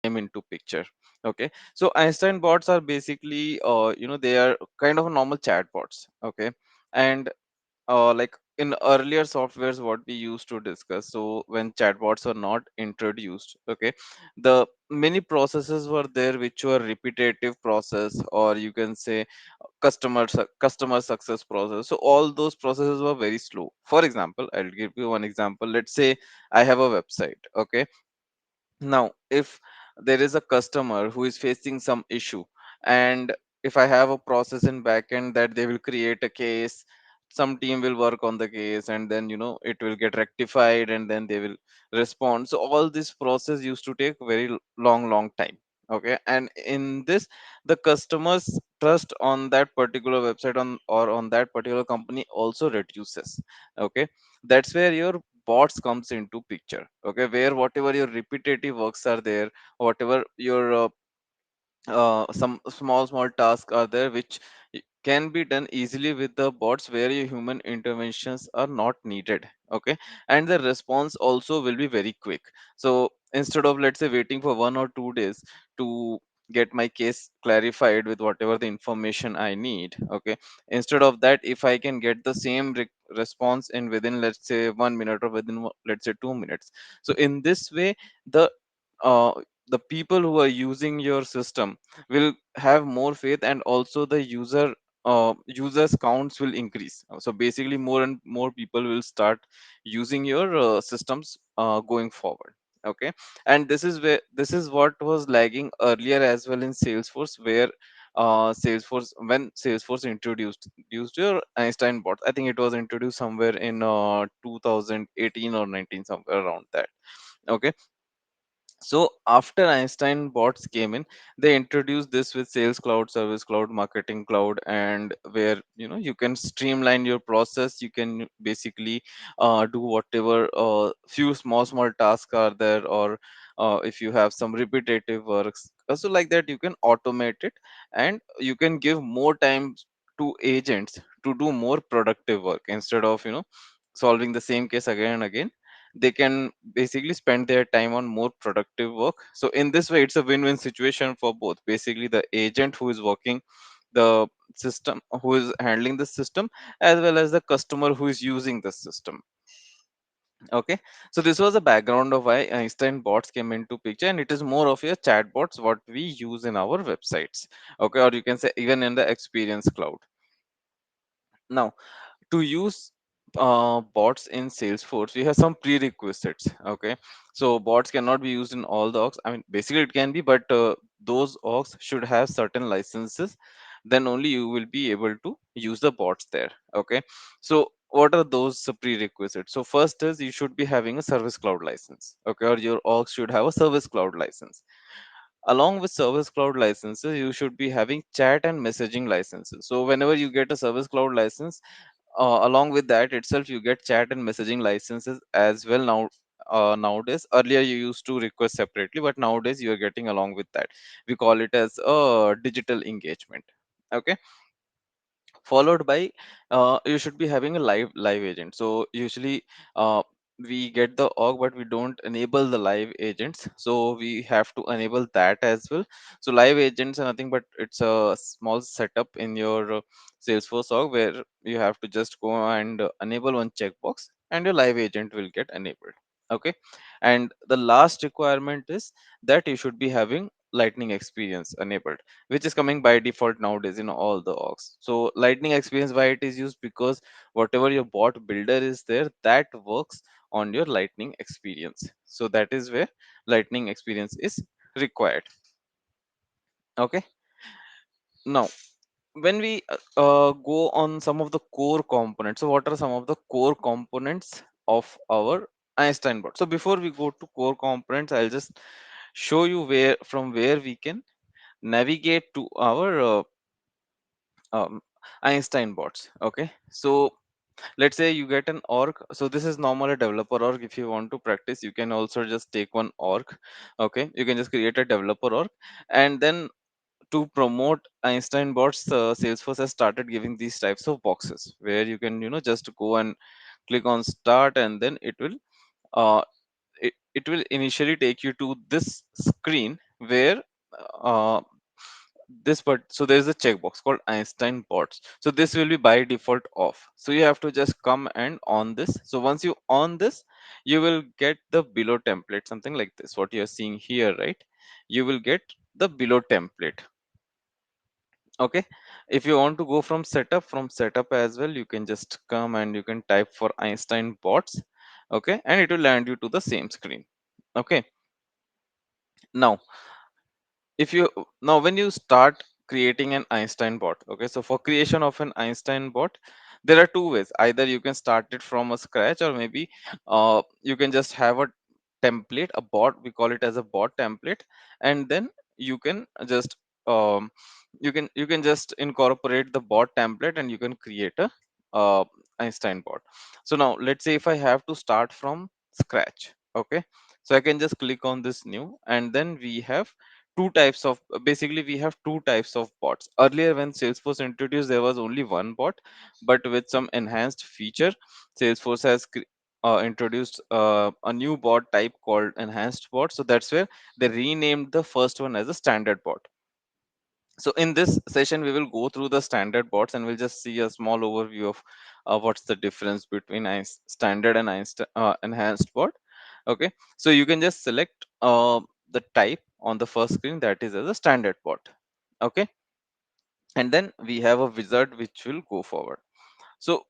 came into picture. Okay, so Einstein bots are basically they are kind of normal chat bots. Okay, and like in earlier softwares what we used to discuss, so when chatbots are not introduced, okay, the many processes were there which were repetitive process, or you can say customer success process. So all those processes were very slow. For example, I'll give you one example. Let's say I have a website. Okay, now if there is a customer who is facing some issue, and if I have a process in backend that they will create a case, some team will work on the case, and then it will get rectified, and then they will respond. So all this process used to take very long time. Okay, and in this, the customers trust on that particular website on or on that particular company also reduces. Okay, that's where your bots comes into picture. Okay, where whatever your repetitive works are there, whatever your some small tasks are there which can be done easily with the bots, where your human interventions are not needed. Okay, and the response also will be very quick. So instead of, let's say, waiting for 1 or 2 days to get my case clarified with whatever the information I need, okay, instead of that, if I can get the same response in within, let's say, 1 minute, or within let's say 2 minutes, so in this way the uh, the people who are using your system will have more faith, and also the users counts will increase. So basically more and more people will start using your systems going forward. Okay, and this is what was lagging earlier as well in Salesforce, where when Salesforce introduced your Einstein bot. I think it was introduced somewhere in 2018 or 19, somewhere around that. Okay, so after Einstein bots came in, they introduced this with Sales Cloud, Service Cloud, Marketing Cloud, and where you can streamline your process. You can basically do whatever few small tasks are there, or if you have some repetitive works, so like that you can automate it, and you can give more time to agents to do more productive work instead of solving the same case again and again. They can basically spend their time on more productive work. So in this way, it's a win-win situation for both. Basically, the agent who is working the system, who is handling the system, as well as the customer who is using the system. Okay, so this was the background of why Einstein bots came into picture, and it is more of a chatbots what we use in our websites. Okay, or you can say even in the Experience Cloud. Now, to use bots in Salesforce, we have some prerequisites. Okay, so bots cannot be used in all the orgs. I mean, basically it can be, but those orgs should have certain licenses. Then only you will be able to use the bots there. Okay, so what are those prerequisites? So first is you should be having a Service Cloud license. Okay, or your org should have a Service Cloud license. Along with Service Cloud licenses, you should be having chat and messaging licenses. So whenever you get a Service Cloud license, along with that itself you get chat and messaging licenses as well. Nowadays, earlier you used to request separately, but nowadays you are getting along with that. We call it as a digital engagement. Okay, followed by you should be having a live agent. So usually we get the org, but we don't enable the live agents, so we have to enable that as well. So live agents are nothing but it's a small setup in your Salesforce org, where you have to just go and enable one checkbox, and your live agent will get enabled. Okay, and the last requirement is that you should be having lightning experience enabled, which is coming by default nowadays in all the orgs. So lightning experience, why it is used? Because whatever your bot builder is there, that works on your lightning experience. So that is where lightning experience is required. Okay, now when we go on some of the core components, so what are some of the core components of our Einstein bot? So before we go to core components, I'll just show you where we can navigate to our um, Einstein bots. Okay, so let's say you get an org. So this is normal a developer org. If you want to practice, you can also just take one org. Okay, you can just create a developer org, and then to promote Einstein bots, Salesforce has started giving these types of boxes where you can just go and click on start, and then uh, it will initially take you to this screen where uh, this but so there is a checkbox called Einstein Bots. So this will be by default off. So you have to just come and on this. So once you on this, you will get the below template, something like this. What you are seeing here, right? You will get the below template. Okay. If you want to go from setup as well, you can just come and you can type for Einstein Bots. Okay, and it will land you to the same screen. Okay. Now if you now when you start creating an Einstein bot, okay, so for creation of an Einstein bot, there are two ways. Either you can start it from a scratch, or maybe you can just have a template, a bot, we call it as a bot template, and then you can just um, you can just incorporate the bot template and you can create a Einstein bot. So now let's say if I have to start from scratch, okay, so I can just click on this new, and then we have two types of basically we have two types of bots. Earlier when Salesforce introduced, there was only one bot, but with some enhanced feature, Salesforce has introduced a new bot type called enhanced bot. So that's where they renamed the first one as a standard bot. So in this session we will go through the standard bots, and we'll just see a small overview of what's the difference between standard and enhanced bot. Okay, so you can just select the type on the first screen, that is as a standard bot. Okay, and then we have a wizard which will go forward. So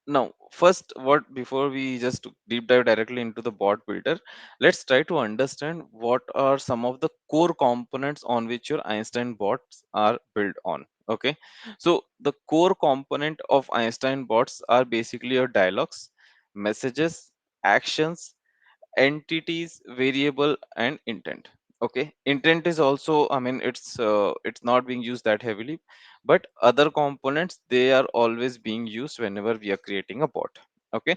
now first, what before we just deep dive directly into the bot builder, let's try to understand what are some of the core components on which your Einstein bots are built on. Okay, so the core component of Einstein bots are basically your dialogues, messages, actions, entities, variable, and intent. Okay, intent is also, I mean, it's not being used that heavily, but other components, they are always being used whenever we are creating a bot. Okay,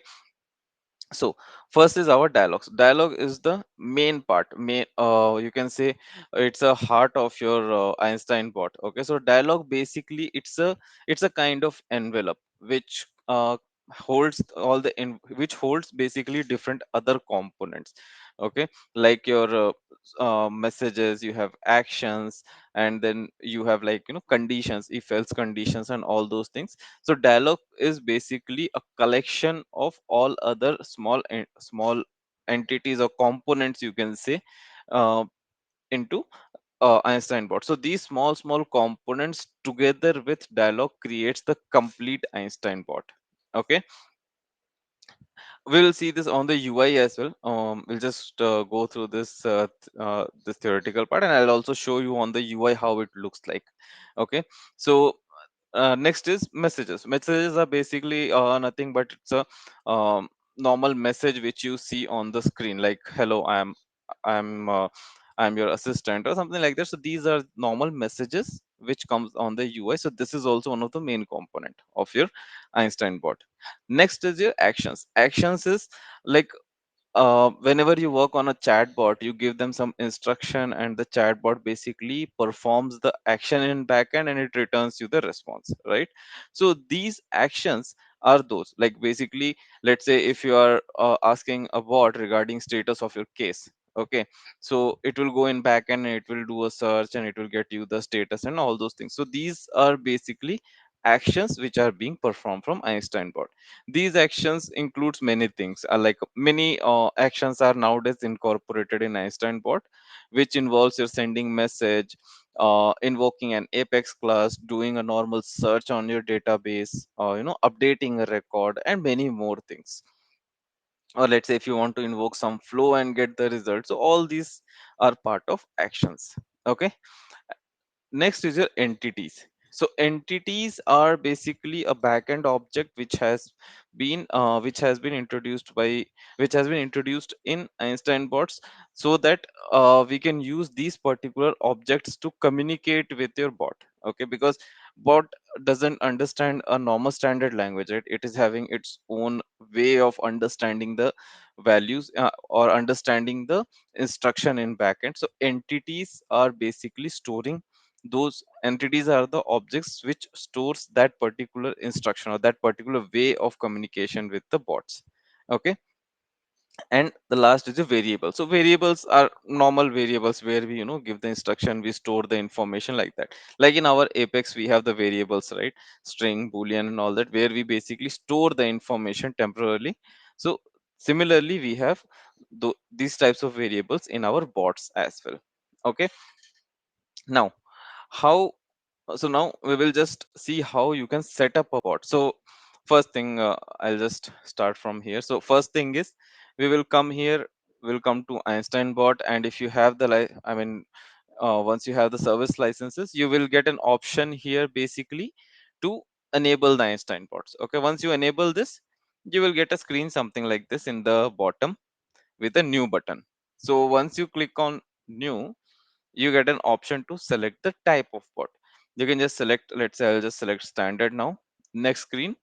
so first is our dialogues. Dialogue is the main part, main you can say it's a heart of your Einstein bot. Okay, so dialogue basically it's a kind of envelope which holds which holds basically different other components. Okay, like your messages, you have actions, and then you have, like, conditions, if else conditions, and all those things. So dialogue is basically a collection of all other small entities or components, you can say, uh, into Einstein bot. So these small components together with dialogue creates the complete Einstein bot. Okay, we will see this on the UI as well. We'll just go through this theoretical part, and I'll also show you on the UI how it looks like. Okay, so next is messages. Messages are basically nothing but it's a normal message which you see on the screen, like hello, I'm your assistant or something like that. So these are normal messages which comes on the UI. So this is also one of the main component of your Einstein bot. Next is your actions. Actions is like whenever you work on a chatbot, you give them some instruction, and the chatbot basically performs the action in backend, and it returns you the response, right? So these actions are those, like, basically, let's say if you are asking a bot regarding status of your case. Okay, so it will go in backend and it will do a search, and it will get you the status and all those things. So these are basically actions which are being performed from Einstein bot. These actions includes many things, like many actions are nowadays incorporated in Einstein bot, which involves your sending message, invoking an Apex class, doing a normal search on your database, updating a record, and many more things. Or let's say if you want to invoke some flow and get the result, so all these are part of actions. Okay, next is your entities. So entities are basically a backend object which has been introduced by which has been introduced in Einstein bots, so that we can use these particular objects to communicate with your bot. Okay, because bot doesn't understand a normal standard language, right? It is having its own way of understanding the values, or understanding the instruction in backend. So entities are basically storing, those entities are the objects which stores that particular instruction or that particular way of communication with the bots. Okay, And the last is a variable. So variables are normal variables where we give the instruction, we store the information like that. Like in our Apex we have the variables, right? String, boolean and all that, where we basically store the information temporarily. So similarly we have these types of variables in our bots as well. Okay. Now how so now we will just see how you can set up a bot. So first thing, I'll just start from here. So first thing is, we will come here, we'll come to Einstein Bot, and if you have the once you have the service licenses, you will get an option here basically to enable the Einstein Bots. Okay, once you enable this, you will get a screen something like this in the bottom with a new button. So once you click on new, you get an option to select the type of bot. You can just select, let's say I'll just select standard now. Next screen,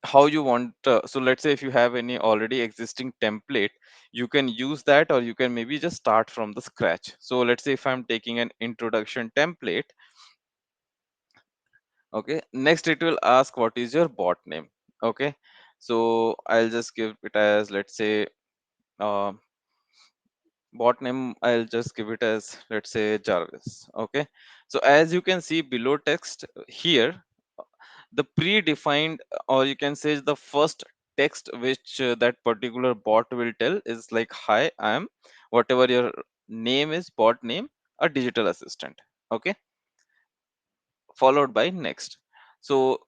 how you want, so let's say if you have any already existing template, you can use that, or you can maybe just start from the scratch. So let's say if I'm taking an introduction template, okay, next it will ask what is your bot name. Okay, so I'll just give it as, let's say, uh, bot name, I'll just give it as, let's say, Jarvis. Okay, so as you can see below text here, the predefined, or you can say the first text which that particular bot will tell is like, hi, I am whatever your name is, bot name, a digital assistant. Okay, followed by next. So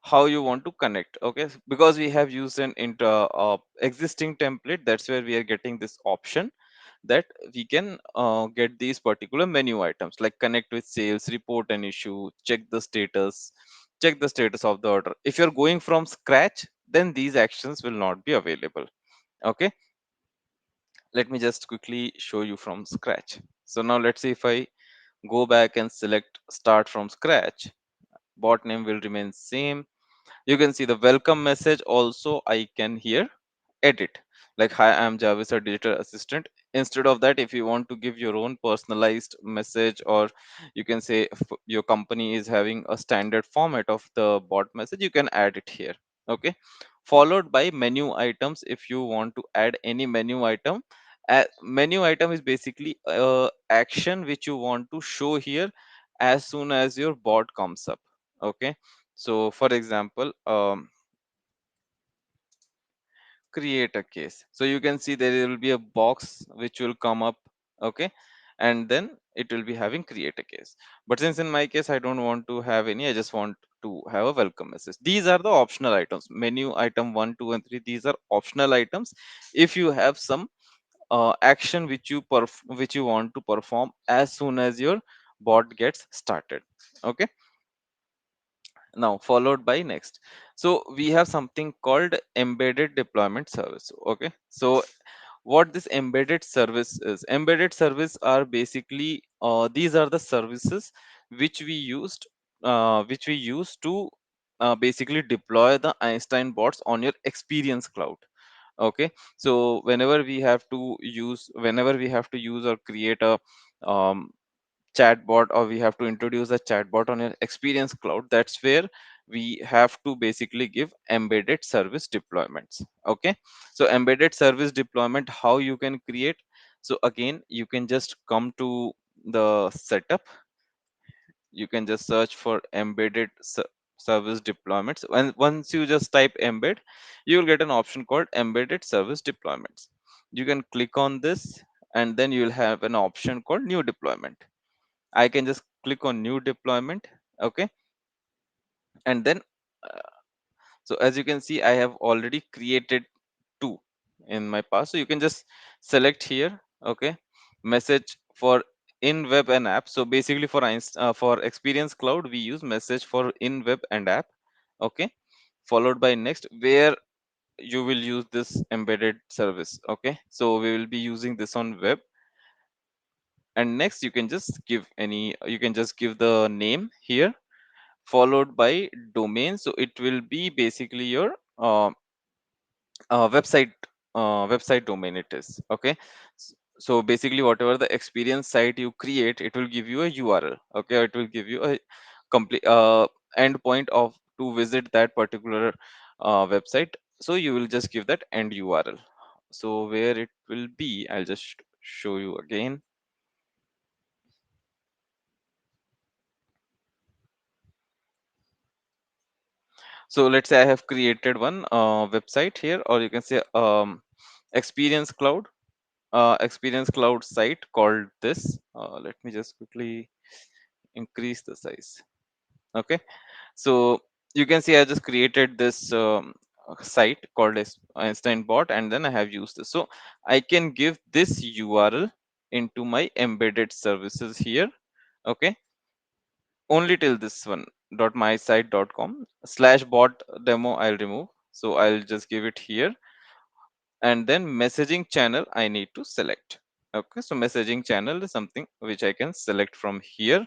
how you want to connect. Okay, because we have used an existing template, that's where we are getting this option that we can get these particular menu items, like connect with sales, report an issue, check the status of the order. If you're going from scratch, then these actions will not be available. Okay, let me just quickly show you from scratch. So now let's see, if I go back and select start from scratch, bot name will remain same. You can see the welcome message also I can here edit, like, hi, I'm Jarvis, a digital assistant. Instead of that, if you want to give your own personalized message, or you can say if your company is having a standard format of the bot message, you can add it here. Okay, followed by menu items. If you want to add any menu item, menu item is basically action which you want to show here as soon as your bot comes up. Okay, so for example, create a case. So you can see there will be a box which will come up. Okay, and then it will be having create a case. But since in my case I don't want to have any, I just want to have a welcome message. These are the optional items. Menu item 1, 2 and 3, these are optional items. If you have some action which you want to perform as soon as your bot gets started. Okay, now followed by next. So we have something called embedded deployment service. Okay, so what this embedded service is, embedded service are basically, these are the services which we use to basically deploy the Einstein bots on your experience cloud. Okay, so whenever we have to use or create a um, chatbot, or we have to introduce a chatbot on your experience cloud, that's where we have to basically give embedded service deployments. Okay, so embedded service deployment, how you can create. So again, you can just come to the setup, you can just search for service deployments, and once you just type embed, you will get an option called embedded service deployments. You can click on this, and then you will have an option called new deployment. I can just click on new deployment. Okay, and then so as you can see, I have already created two in my past. So you can just select here. Okay, message for in web and app. So basically for experience cloud, we use message for in web and app. Okay, followed by next, where you will use this embedded service. Okay, so we will be using this on web. And next, you can just give the name here, followed by domain. So it will be basically your website domain it is. Okay, so basically whatever the experience site you create, it will give you a URL. Okay, it will give you a complete endpoint of to visit that particular website. So you will just give that end URL. So where it will be, I'll just show you again. So let's say I have created one website here, or you can say experience cloud experience cloud site called this. Let me just quickly increase the size. Okay, so you can see I just created this site called as Einstein Bot, and then I have used this. So I can give this URL into my embedded services here. Okay, only till this one .mysite.com slash bot demo I'll remove. So I'll just give it here, and then messaging channel I need to select. Okay, so messaging channel is something which I can select from here.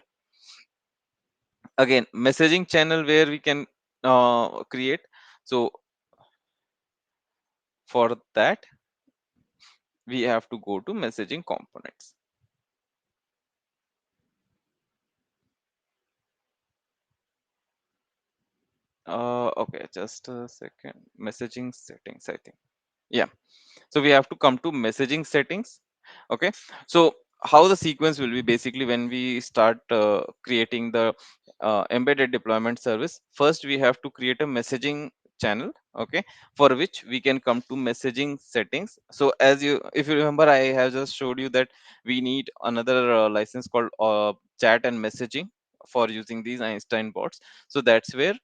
Again, messaging channel where we can create. So for that, we have to go to messaging components. Okay, just a second. Messaging settings, I think. Yeah. So we have to come to messaging settings. Okay, so how the sequence will be, basically when we start creating the embedded deployment service, first we have to create a messaging channel. Okay, for which we can come to messaging settings. So as you, if you remember, I have just showed you that we need another license called chat and messaging for using these Einstein bots. So that's where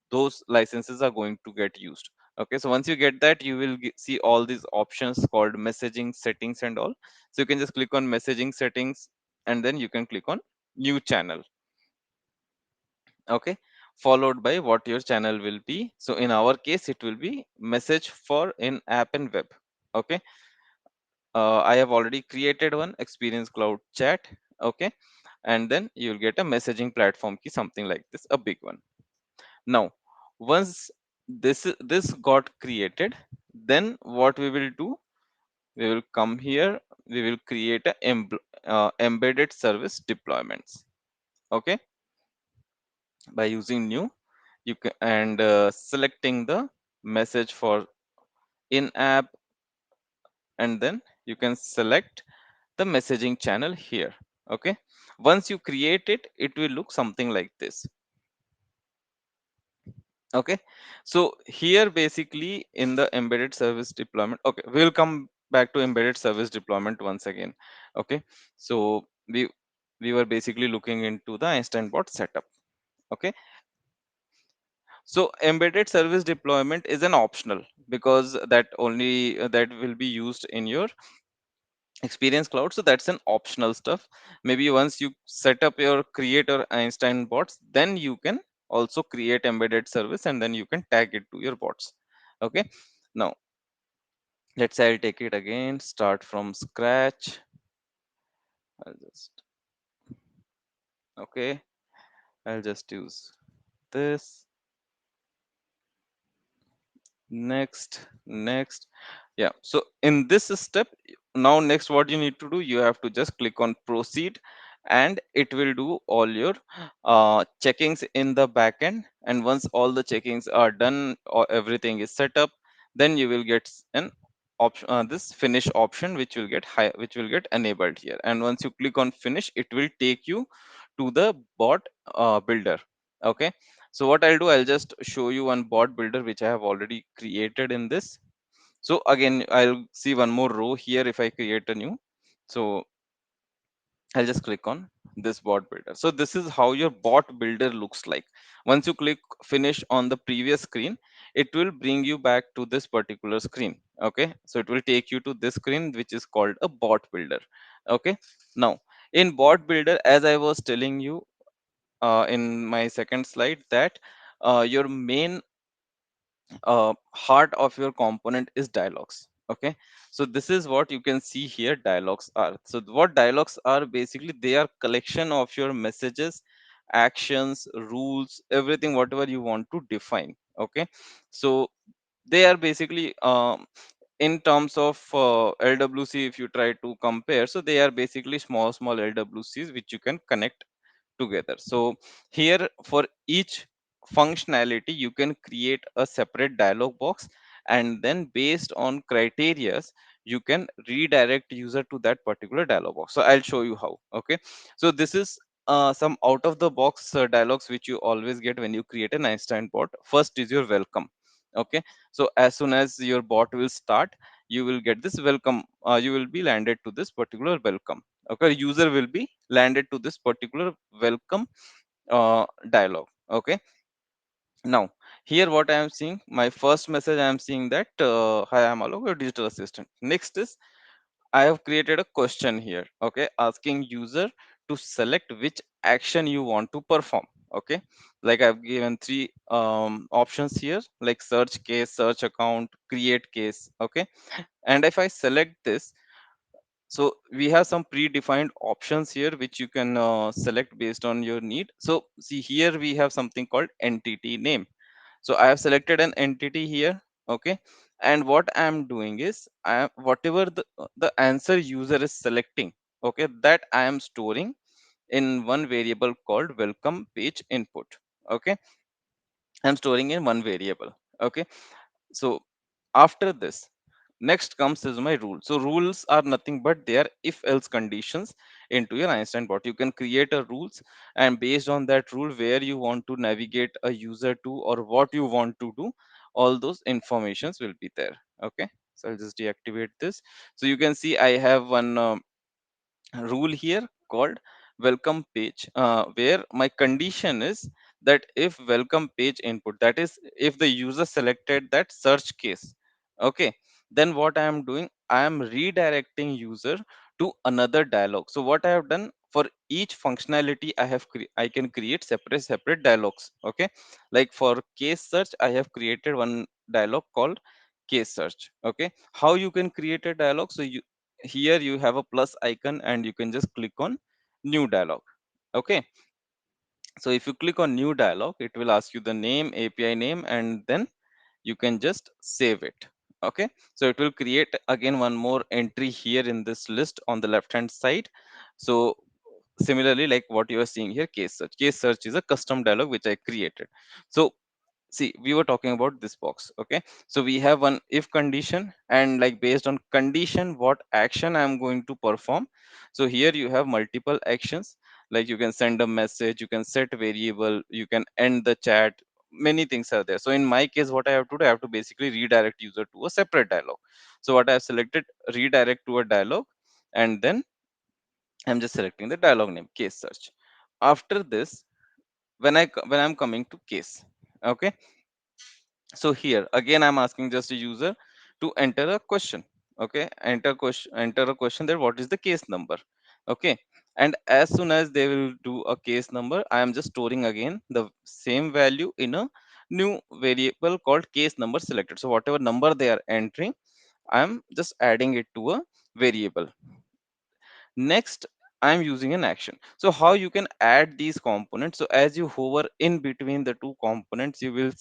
those licenses are going to get used. Okay, so once you get that, you will see all these options called messaging settings and all. So you can just click on messaging settings, and then you can click on new channel. Okay, followed by what your channel will be. So in our case, it will be message for in app and web. Okay, I have already created one experience cloud chat. Okay, and then you'll get a messaging platform key, something like this, a big one. Now, once this got created, then what we will do, we will come here, we will create a embedded service deployments. Okay, by using new, you can, and selecting the message for in app, and then you can select the messaging channel here. Okay, once you create it, it will look something like this. Okay, so here basically in the embedded service deployment, okay, we'll come back to embedded service deployment once again. Okay, so we were basically looking into the Einstein Bot setup. Okay, so embedded service deployment is an optional, because that only that will be used in your experience cloud. So that's an optional stuff. Maybe once you set up your creator Einstein bots, then you can also create embedded service, and then you can tag it to your bots. Okay, now let's say I'll take it again, start from scratch. I'll just, okay, I'll just use this. Next. Yeah, so in this step, now next what you need to do, you have to just click on proceed, and it will do all your checkings in the backend. And once all the checkings are done or everything is set up, then you will get an option, this finish option, which will get high, which will get enabled here. And once you click on finish, it will take you to the bot builder. Okay, so what I'll do, I'll just show you one bot builder which I have already created in this. So again, I'll see one more row here if I create a new. So I'll just click on this bot builder. So this is how your bot builder looks like. Once you click finish on the previous screen, it will bring you back to this particular screen. Okay, so it will take you to this screen, which is called a bot builder. Okay, now in bot builder, as I was telling you in my second slide, that your main heart of your component is dialogues. Okay, so this is what you can see here, dialogues are. So what dialogues are, basically they are collection of your messages, actions, rules, everything whatever you want to define. Okay, so they are basically in terms of LWC, if you try to compare, so they are basically small LWCs which you can connect together. So here for each functionality, you can create a separate dialog box, and then based on criterias you can redirect user to that particular dialog box. So I'll show you how. Okay, so this is some out of the box dialogues which you always get when you create an Einstein bot. First is your welcome. Okay, so as soon as your bot will start, you will get this welcome. You will be landed to this particular welcome. Okay, user will be landed to this particular welcome dialog. Okay, now here what I am seeing, my first message I am seeing that hi, I'm Alok, your digital assistant. Next is I have created a question here, okay, asking user to select which action you want to perform. Okay, like I've given three options here, like search case, search account, create case. Okay, and if I select this, so we have some predefined options here which you can select based on your need. So see, here we have something called entity name. So I have selected an entity here. Okay, and what I am doing is whatever the answer user is selecting, okay, that I am storing in one variable called welcome page input. Okay, I'm storing in one variable. Okay, so after this, next comes is my rule. So rules are nothing but they are if else conditions into your Einstein bot. You can create a rules, and based on that rule where you want to navigate a user to or what you want to do, all those informations will be there. Okay, so I'll just deactivate this. So you can see I have one rule here called welcome page, where my condition is that if welcome page input, that is if the user selected that search case, okay, then what I am doing, I am redirecting user to another dialog. So what I have done, for each functionality I have I can create separate dialogues. Okay, like for case search I have created one dialog called case search. Okay, how you can create a dialog? So you, here you have a plus icon and you can just click on new dialog. Okay, so if you click on new dialog, it will ask you the name, API name, and then you can just save it. Okay, so it will create again one more entry here in this list on the left hand side. So similarly, like what you are seeing here, case search is a custom dialog which I created. So see, we were talking about this box. Okay, so we have one if condition, and like based on condition what action I'm going to perform. So here you have multiple actions, like you can send a message, you can set variable, you can end the chat, many things are there. So in my case, what I have to do, I have to basically redirect user to a separate dialog. So what I have selected, redirect to a dialog, and then I'm just selecting the dialog name, case search. After this, when I'm coming to case, okay, so here again I'm asking just a user to enter a question. Okay, enter a question that what is the case number. Okay, and as soon as they will do a case number, I am just storing again the same value in a new variable called case number selected. So whatever number they are entering, I am just adding it to a variable. Next, I'm using an action. So how you can add these components? So as you hover in between the two components, you will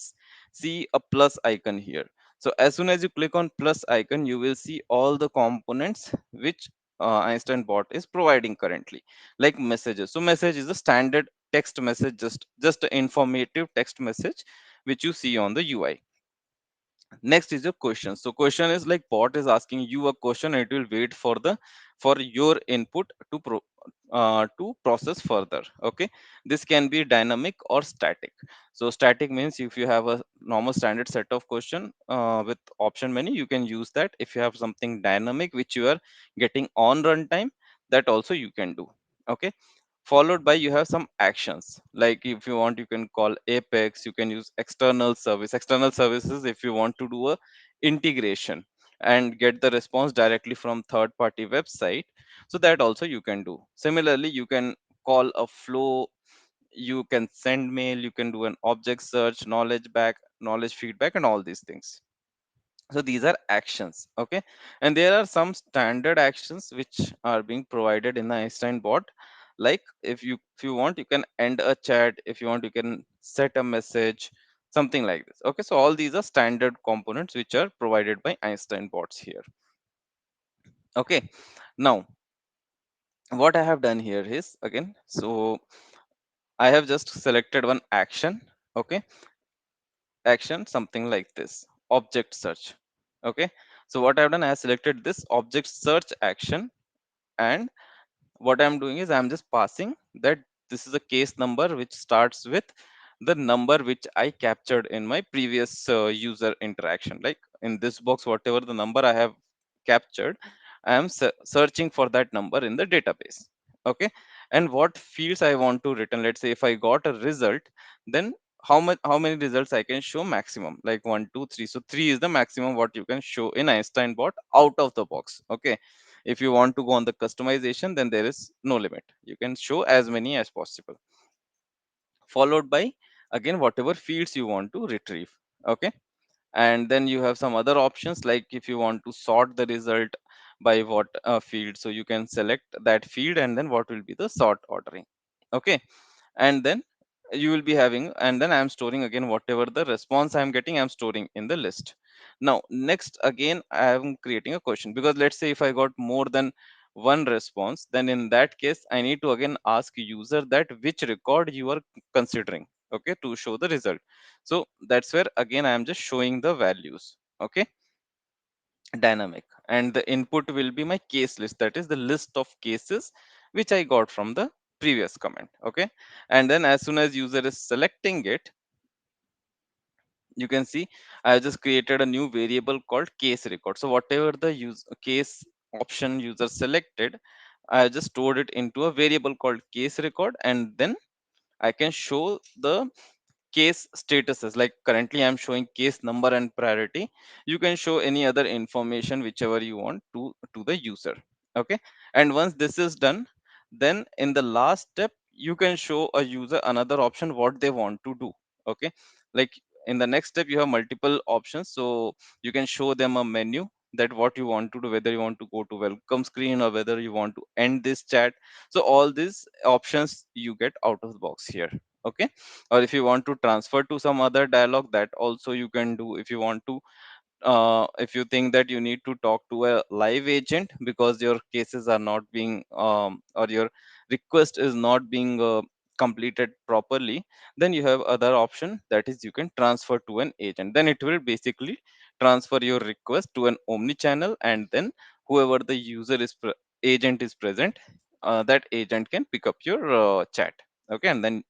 see a plus icon here. So as soon as you click on plus icon, you will see all the components which Einstein bot is providing currently, like messages. So message is a standard text message, just an informative text message which you see on the UI. Next is your question. So question is like bot is asking you a question, and it will wait for the for your input to process further. Okay, this can be dynamic or static. So static means if you have a normal standard set of question with option menu, you can use that. If you have something dynamic which you are getting on runtime, that also you can do. Okay, followed by you have some actions, like if you want you can call Apex, you can use external services if you want to do a integration and get the response directly from third party website. So that also you can do. Similarly, you can call a flow, you can send mail, you can do an object search, knowledge feedback, and all these things. So these are actions. Okay, and there are some standard actions which are being provided in the Einstein bot, like if you want you can end a chat, if you want you can set a message, something like this. Okay, so all these are standard components which are provided by Einstein bots here. Okay, now what I have done here is, again, so I have just selected one action. Okay, action something like this. object search. Okay, so what I've done, I selected this object search action, and what I'm doing is I'm just passing that this is a case number which starts with the number which I captured in my previous user interaction. Like in this box, whatever the number I have captured, I am searching for that number in the database. Okay, and what fields I want to return. Let's say if I got a result, then how many results I can show maximum, like 1 2 3. So 3 is the maximum what you can show in Einstein bot out of the box. Okay, if you want to go on the customization, then there is no limit, you can show as many as possible, followed by again whatever fields you want to retrieve. Okay, and then you have some other options, like if you want to sort the result by what field, so you can select that field and then what will be the sort ordering. Okay, and then you will be having, and then I'm storing again whatever the response I'm getting, I'm storing in the list. Now next again I am creating a question, because let's say if I got more than one response, then in that case I need to again ask user that which record you are considering, okay, to show the result. So that's where again I am just showing the values. Okay, dynamic, and the input will be my case list, that is the list of cases which I got from the previous comment. Okay, and then as soon as user is selecting it, you can see I just created a new variable called case record. So whatever the use case option user selected, I just stored it into a variable called case record, and then I can show the case statuses, like currently I'm showing case number and priority. You can show any other information whichever you want to the user. Okay, and once this is done, then in the last step you can show a user another option what they want to do. Okay, like in the next step you have multiple options, so you can show them a menu that what you want to do, whether you want to go to welcome screen or whether you want to end this chat. So all these options you get out of the box here. Okay, or if you want to transfer to some other dialogue, that also you can do. If you want to if you think that you need to talk to a live agent because your cases are not being or your request is not being completed properly, then you have other option, that is you can transfer to an agent. Then it will basically transfer your request to an omni channel, and then whoever the user is agent is present, that agent can pick up your chat. Okay, and then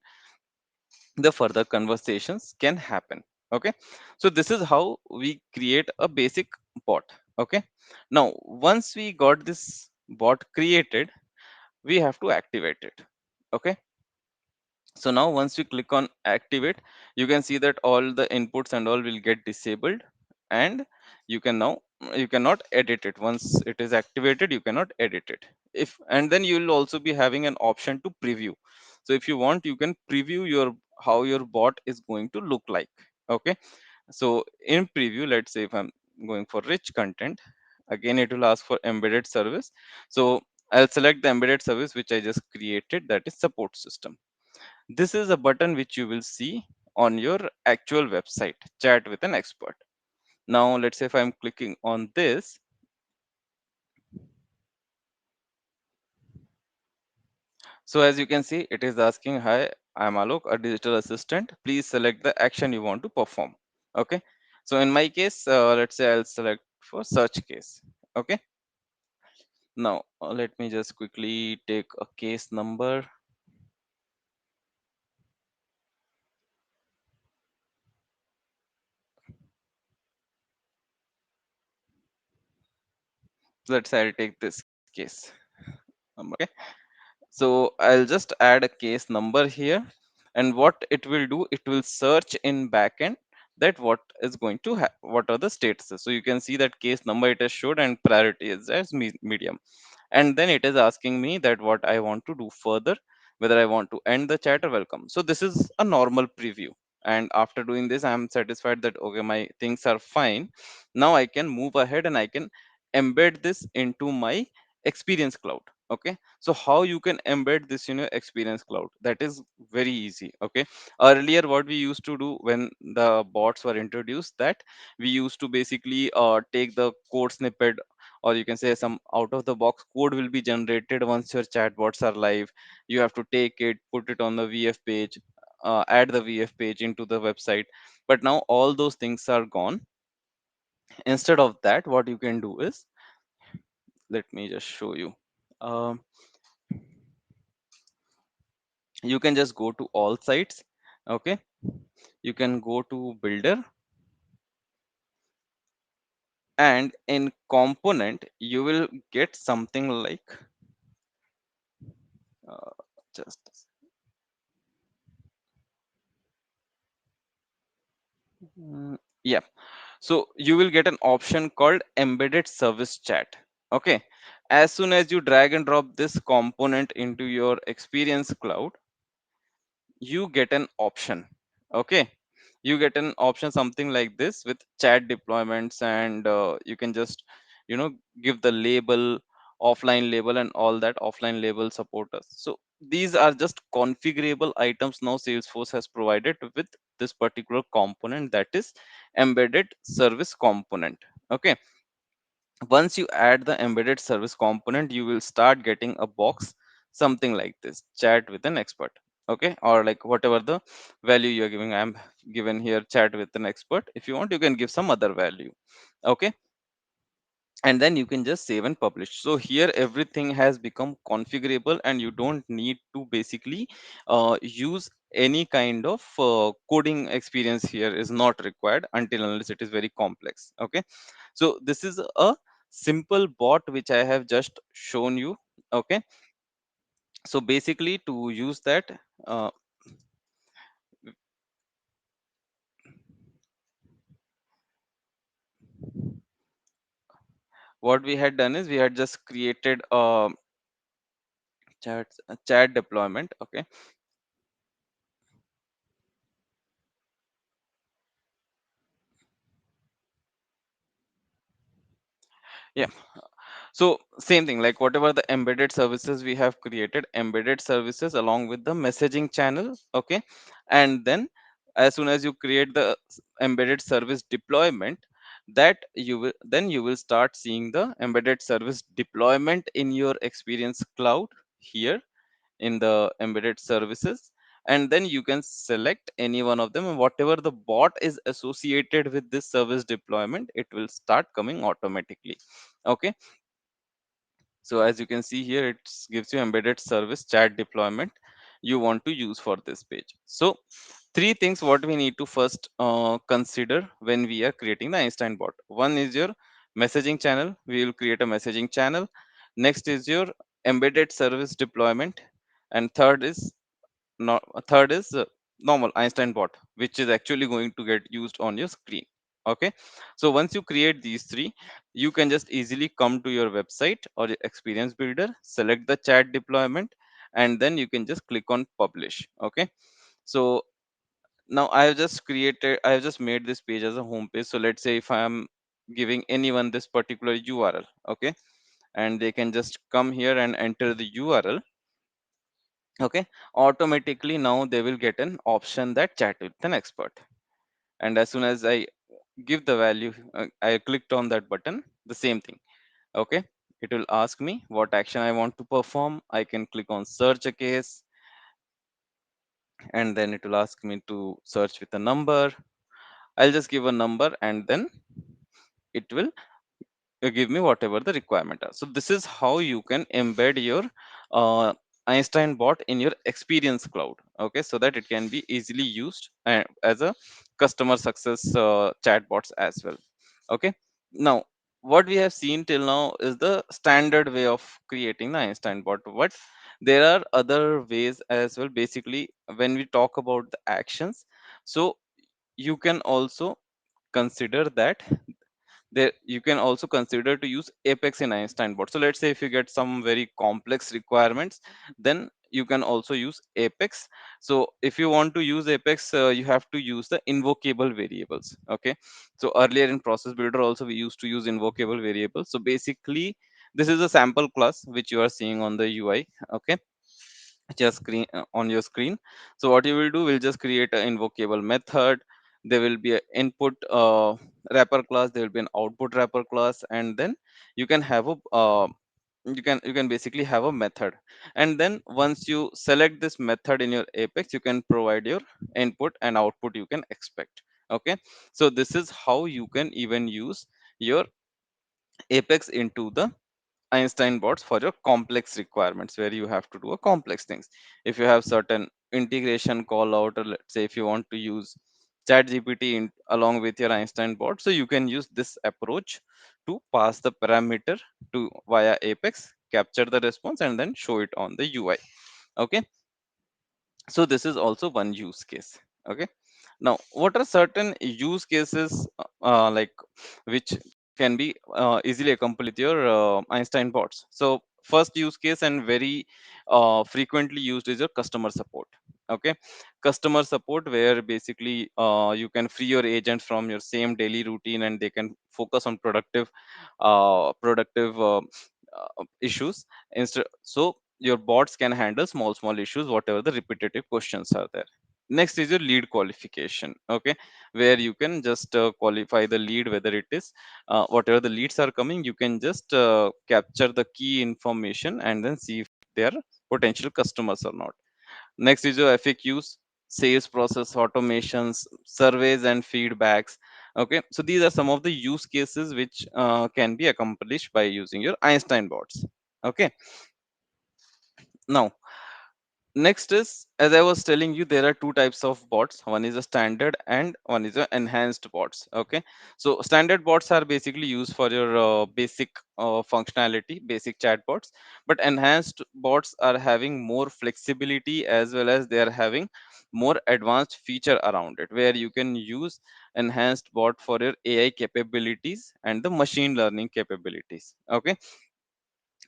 the further conversations can happen. Okay, so this is how we create a basic bot. Okay, now once we got this bot created, we have to activate it. Okay, so now once you click on activate, you can see that all the inputs and all will get disabled, and you can now, you cannot edit it. Once it is activated, you cannot edit it. If, and then you will also be having an option to preview. So if you want, you can preview your how your bot is going to look like. Okay, so in preview, let's say if I'm going for rich content, again it will ask for embedded service. So I'll select the embedded service which I just created, that is support system. This is a button which you will see on your actual website, chat with an expert. Now, let's say if I'm clicking on this, so as you can see, it is asking, hi, I'm Alok, a digital assistant. Please select the action you want to perform. Okay. So in my case, let's say I'll select for search case. Okay. Now, let me just quickly take a case number. Let's say I'll take this case. Okay. So I'll just add a case number here, and what it will do, it will search in backend that what is going to what are the statuses. So you can see that case number it has showed and priority is as medium, and then it is asking me that what I want to do further, whether I want to end the chat or welcome. So this is a normal preview, and after doing this I am satisfied that okay, my things are fine. Now I can move ahead and I can embed this into my experience cloud. Okay, so how you can embed this in your experience cloud, that is very easy. Okay, earlier what we used to do when the bots were introduced, that we used to basically take the code snippet, or you can say some out of the box code will be generated once your chatbots are live. You have to take it, put it on the VF page, add the VF page into the website. But now all those things are gone. Instead of that, what you can do is, let me just show you. um, you can just go to all sites. Okay, you can go to builder, and in component you will get something like, uh, just yeah. So you will get an option called embedded service chat. Okay, as soon as you drag and drop this component into your experience cloud, you get an option. Okay, you get an option something like this with chat deployments, and you can just, you know, give the label, offline label, and all that. Offline label supporters, so these are just configurable items now Salesforce has provided with this particular component, that is embedded service component. Okay, once you add the embedded service component, you will start getting a box something like this: chat with an expert. Okay, or like whatever the value you're giving. I'm given here chat with an expert. If you want, you can give some other value. Okay, and then you can just save and publish. So here everything has become configurable, and you don't need to basically use any kind of coding experience. Here is not required until unless it is very complex. Okay, so this is a simple bot which I have just shown you. Okay, so basically to use that, uh, what we had done is we had just created a chat deployment. Okay, yeah. So same thing, like whatever the embedded services we have created, embedded services along with the messaging channel. Okay, and then as soon as you create the embedded service deployment, that you will, then you will start seeing the embedded service deployment in your experience cloud here in the embedded services. And then you can select any one of them, and whatever the bot is associated with this service deployment, it will start coming automatically. Okay, so as you can see here, it gives you embedded service chat deployment you want to use for this page. So three things what we need to first consider when we are creating the Einstein bot. One is your messaging channel. We will create a messaging channel. Next is your embedded service deployment. And third is normal Einstein bot, which is actually going to get used on your screen. Okay, so once you create these three, you can just easily come to your website or your experience builder, select the chat deployment, and then you can just click on publish. Okay, so now I have just made this page as a home page. So let's say if I am giving anyone this particular URL. Okay, and they can just come here and enter the URL. Okay, automatically now they will get an option that chat with an expert. And as soon as I give the value, I clicked on that button, the same thing. Okay, it will ask me what action I want to perform. I can click on search a case, and then it will ask me to search with a number. I'll just give a number, and then it will give me whatever the requirement are. So this is how you can embed your uh, Einstein bot in your experience cloud. Okay, so that it can be easily used as a customer success chatbots as well. Okay, now what we have seen till now is the standard way of creating the Einstein bot, but there are other ways as well. Basically, when we talk about the actions, so you can also consider that there you can also consider to use Apex in Einstein bot. So let's say if you get some very complex requirements, then you can also use Apex. So if you want to use Apex, you have to use the invocable variables. Okay, so earlier in process builder also we used to use invocable variables. So basically this is a sample class which you are seeing on the UI. Okay, just screen on your screen. So what you will do, will just create an invocable method. There will be an input wrapper class, there will be an output wrapper class, and then you can have a you can basically have a method. And then once you select this method in your Apex, you can provide your input and output you can expect. Okay, so this is how you can even use your Apex into the Einstein bots for your complex requirements where you have to do a complex things. If you have certain integration call out, or let's say if you want to use chat GPT along with your Einstein bot, so you can use this approach to pass the parameter to via Apex, capture the response, and then show it on the UI. Okay, so this is also one use case. Okay, now what are certain use cases like which can be easily accomplished with your Einstein bots? So first use case and very frequently used is your customer support. Okay, customer support where basically you can free your agents from your same daily routine and they can focus on productive issues instead. So your bots can handle small issues whatever the repetitive questions are there. Next is your lead qualification. Okay, where you can just qualify the lead, whether it is whatever the leads are coming, you can just capture the key information and then see if they are potential customers or not. Next is your FAQs, sales process automations, surveys and feedbacks. Okay, so these are some of the use cases which can be accomplished by using your Einstein bots. Okay, now next is, as I was telling you, there are two types of bots. One is a standard and one is a enhanced bots. Okay, so standard bots are basically used for your basic functionality, basic chat bots. But enhanced bots are having more flexibility as well as they are having more advanced feature around it, where you can use enhanced bot for your AI capabilities and the machine learning capabilities. Okay,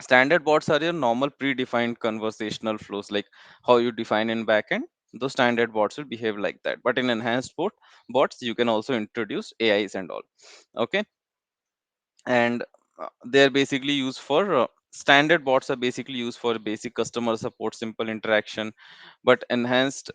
standard bots are your normal predefined conversational flows, like how you define in backend. Those standard bots will behave like that. But in enhanced bots, you can also introduce AIs and all. Okay, and they're basically used for standard bots are basically used for basic customer support, simple interaction. But enhanced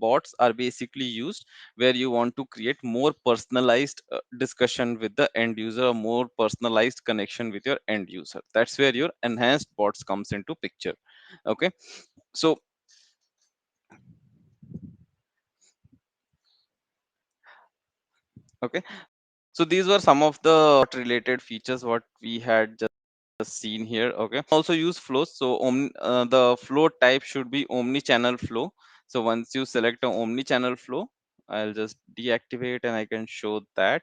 bots are basically used where you want to create more personalized discussion with the end user, a more personalized connection with your end user. That's where your enhanced bots comes into picture. Okay, so okay, so these were some of the related features what we had just seen here. Okay, also use flows. So the flow type should be omni channel flow. So once you select an omni channel flow, I'll just deactivate and I can show that.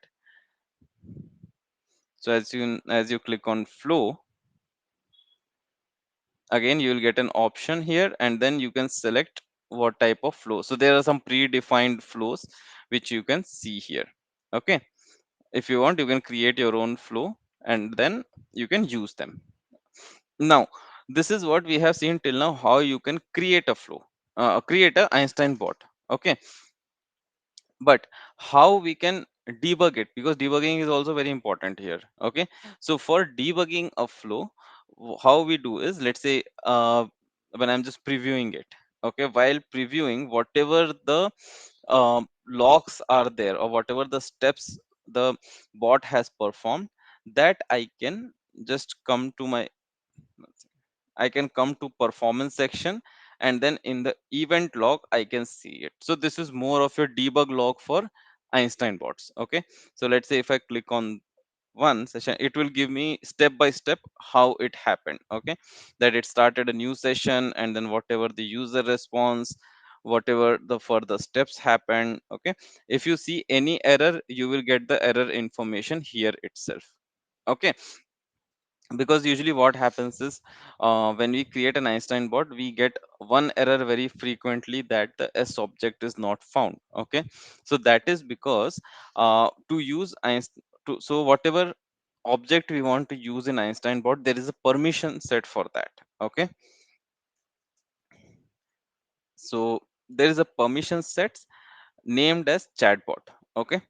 So as you click on flow, again you will get an option here and then you can select what type of flow. So there are some predefined flows which you can see here. Okay, if you want, you can create your own flow and then you can use them. Now this is what we have seen till now, how you can create a flow, create a Einstein bot. Okay, but how we can debug it, because debugging is also very important here. Okay, so for debugging a flow, how we do is, let's say when I'm just previewing it. Okay, while previewing, whatever the logs are there or whatever the steps the bot has performed, that I can just come to my, I can come to performance section, and then in the event log I can see it. So this is more of your debug log for Einstein bots. Okay, so let's say if I click on one session, it will give me step by step how it happened. Okay, that it started a new session and then whatever the user response, whatever the further steps happened. Okay, if you see any error, you will get the error information here itself. Okay, because usually what happens is when we create an Einstein bot, we get one error very frequently, that the S object is not found. Okay, so that is because to use Einstein, so whatever object we want to use in Einstein bot, there is a permission set for that. Okay, so there is a permission set named as chatbot. Okay,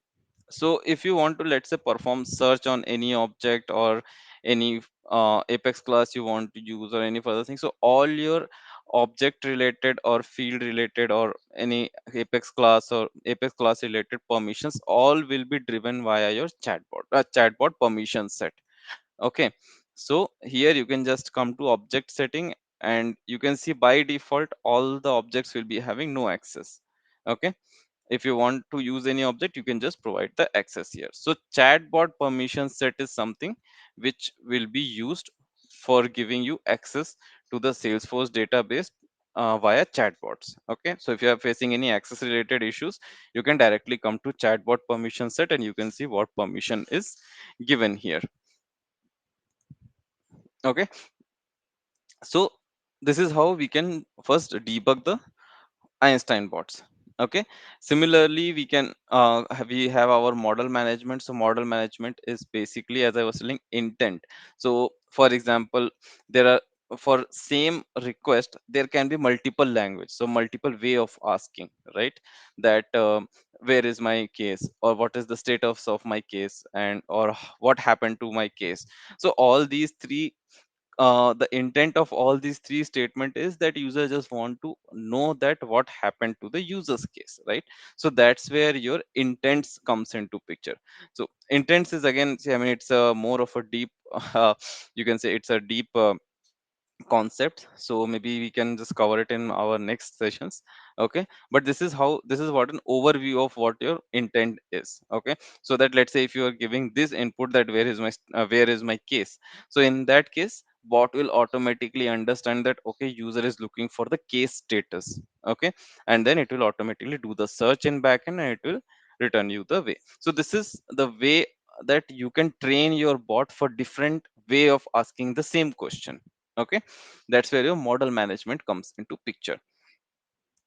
so if you want to, let's say, perform search on any object or any Apex class you want to use or any further thing, so all your object related or field related or any Apex class related permissions all will be driven via your chatbot permission set. Okay, so here you can just come to object setting and you can see by default all the objects will be having no access. Okay, If you want to use any object, you can just provide the access here. So chatbot permission set is something which will be used for giving you access to the Salesforce database via chatbots. Okay, so if you are facing any access related issues, you can directly come to chatbot permission set and you can see what permission is given here. Okay, so this is how we can first debug the Einstein bots. Okay. Similarly, we have our model management. So model management is basically, as I was telling, intent. So for example, there are, for same request there can be multiple language, so multiple way of asking, right? That where is my case, or what is the status of my case, and or what happened to my case. So all these three, the intent of all these three statement is that user just want to know that what happened to the user's case, right? So that's where your intents comes into picture. So intents is again, see, I mean, it's a more of a deep you can say it's a deep concept, so maybe we can just cover it in our next sessions. Okay, but this is what an overview of what your intent is. Okay, so that let's say if you are giving this input, that where is my case, so in that case bot will automatically understand that okay, user is looking for the case status. Okay, and then it will automatically do the search in backend and it will return you the way. So this is the way that you can train your bot for different way of asking the same question. Okay, that's where your model management comes into picture.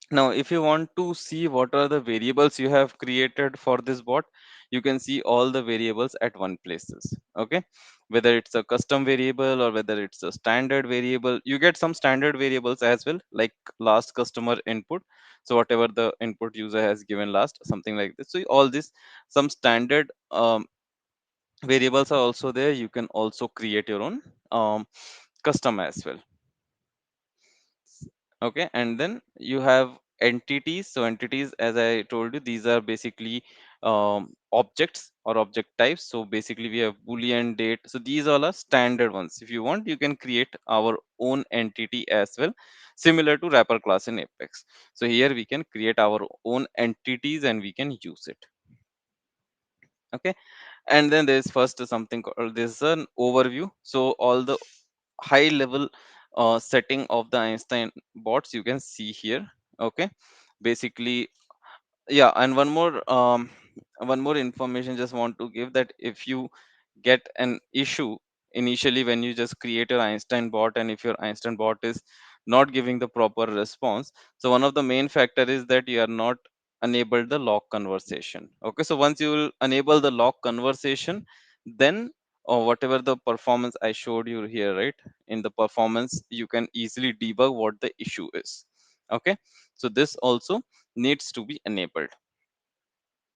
Now if you want to see what are the variables you have created for this bot, you can see all the variables at one places. Okay, whether it's a custom variable or whether it's a standard variable, you get some standard variables as well, like last customer input. So whatever the input user has given last, something like this. So all this, some standard variables are also there. You can also create your own custom as well. Okay, and then you have entities. So entities, as I told you, these are basically objects or object types. So basically we have boolean, date. So these all are standard ones. If you want, you can create our own entity as well, similar to wrapper class in Apex. So here we can create our own entities and we can use it. Okay, and then there's first something called, this is an overview. So all the high level setting of the Einstein bots you can see here. Okay, basically, yeah. And one more information just want to give, that if you get an issue initially when you just create your Einstein bot, and if your Einstein bot is not giving the proper response, so one of the main factor is that you are not enabled the lock conversation. Okay, so once you will enable the lock conversation, then whatever the performance I showed you here, right, in the performance you can easily debug what the issue is. Okay, so this also needs to be enabled.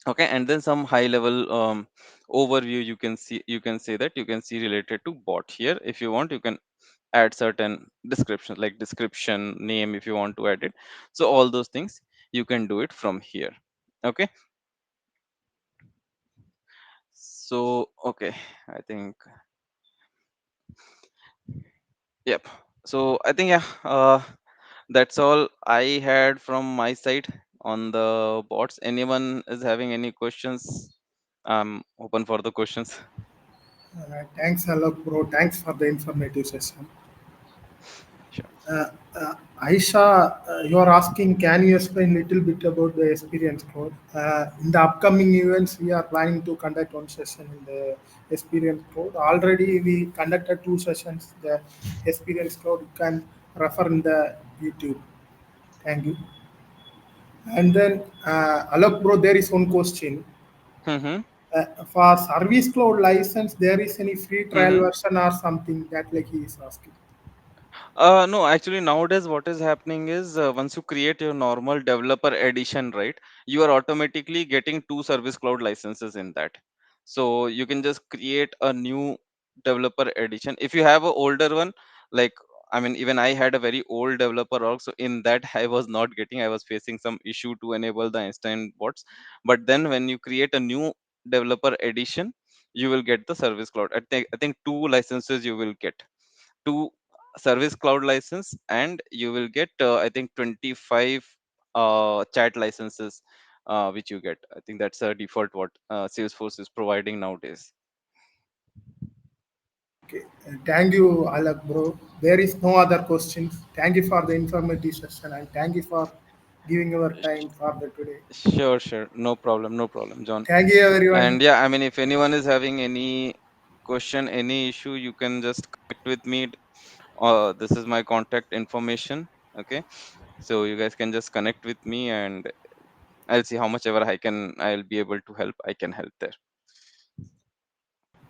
Okay, and then some high level overview, you can say that you can see related to bot here. If you want, you can add certain descriptions, like description name, if you want to add it. So all those things you can do it from here. Okay, so okay, I think, yep. So I think, yeah, that's all I had from my side on the bots. Anyone is having any questions? I'm open for the questions. Thanks a lot, bro. Thanks for the informative session. Sure. Uh, Aisha, you are asking, can you explain a little bit about the experience code? In the upcoming events, we are planning to conduct one session in the experience code. Already, we conducted two sessions. The experience code you can refer in the YouTube. Thank you. And then, Alok, bro, there is one question. Mm-hmm. For Service Cloud license, there is any free trial Mm-hmm. version or something that like he is asking. No, actually, nowadays what is happening is, once you create your normal developer edition, right, you are automatically getting two Service Cloud licenses in that. So you can just create a new developer edition. If you have an older one, like, I mean, even I had a very old developer org, so in that I was not getting, I was facing some issue to enable the Einstein bots. But then when you create a new developer edition, you will get the Service Cloud. I think two licenses you will get, two Service Cloud license, and you will get I think 25 chat licenses which you get. I think that's a default what Salesforce is providing nowadays. Okay. Thank you, Alak, bro. There is no other questions. Thank you for the informative session and thank you for giving your time for the today. Sure, sure. No problem. No problem, John. Thank you, everyone. And yeah, I mean, if anyone is having any question, any issue, you can just connect with me. This is my contact information. Okay. So you guys can just connect with me and I'll see how much ever I'll be able to help. I can help there.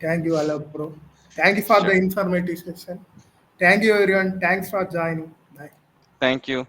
Thank you, Alak, bro. Thank you for the Sure. informative session. Thank you, everyone. Thanks for joining. Bye. Thank you.